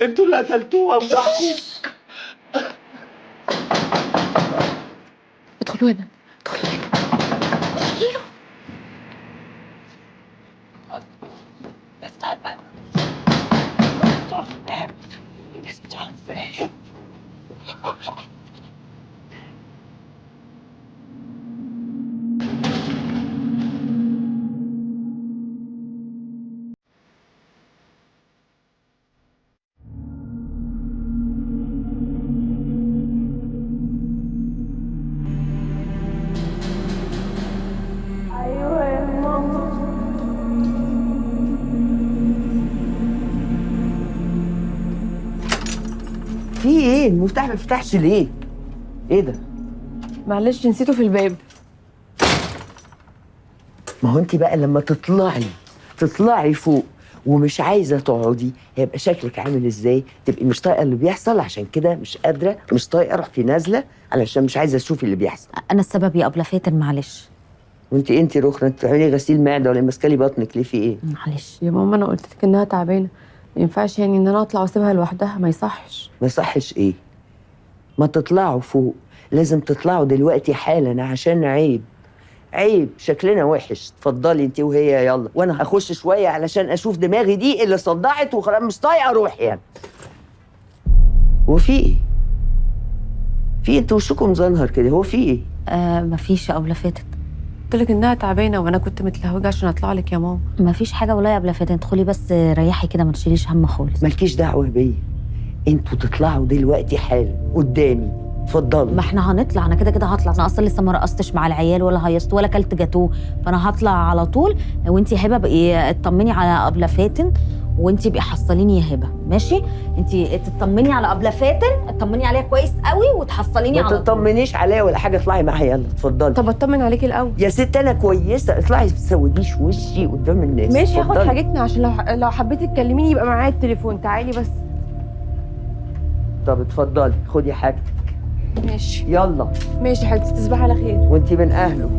انتوا اللي قتلتوها وضحكوا. ادخلوا هنا، ادخلوا هنا. في ايه؟ المفتاح ما بيفتحش ليه؟ ايه ده؟ معلش نسيته في الباب. ما هو انت بقى لما تطلعي فوق ومش عايزه تقعدي هيبقى شكلك عامل ازاي؟ تبقي مش طايقه اللي بيحصل، عشان كده مش قادره، مش طايقه، رحتي نازله علشان مش عايزه تشوفي اللي بيحصل. انا السبب يا ابله فاتن، معلش. وانت رخنه، انت بتعملي غسيل معده ولا ماسكه لي بطنك ليه؟ في ايه؟ معلش يا ماما انا قلت لك انها تعبانه، ما ينفعش يعني ان انا اطلع واسيبها لوحدها، ما يصحش. ما صحش ايه؟ ما تطلعوا فوق، لازم تطلعوا دلوقتي حالا عشان عيب شكلنا وحش. اتفضلي انت وهي يلا، وانا هخش شويه علشان اشوف دماغي دي اللي صدعت وخلاص مش طايقه اروح يعني. وفي ايه؟ في انتوا وشكم مزنهر كده، هو في ايه؟ مفيش يا ابله فاتن. قلت لك انها تعبانه وانا كنت متلهوجه عشان اطلع لك يا ماما. مفيش حاجه والله يا ابله فاتن، ادخلي بس ريحي كده، ما تشيليش هم خالص. مالكيش دعوه بيا، انتوا تطلعوا دلوقتي حالا قدامي. اتفضلوا. ما احنا هنطلع، انا كده كده هطلع، انا اصلا لسه ما رقصتش مع العيال ولا هيصت ولا كلت جاتوه، فانا هطلع على طول. وانتي هبه بقي اطمني على ابله فاتن، وانتي بقي حصليني يا هبه، ماشي؟ انتي تطمني على ابله فاتن، اطمني عليها كويس قوي وتحصليني ما على طول. تطمنيش عليا ولا حاجه، اطلعي معايا يلا اتفضلي. طب اطمن عليكي الاول. يا ست انا كويسه، اطلعي ما تسوديش وشي قدام الناس. ماشي هاخد اتفضلي. حاجتنا عشان لو حبيتي تكلميني يبقى معايا التليفون. تعالي بس. طب اتفضلي خدي حاجتك. ماشي يلا ماشي حبيبتي، تصبحي على خير. وانتي من اهله.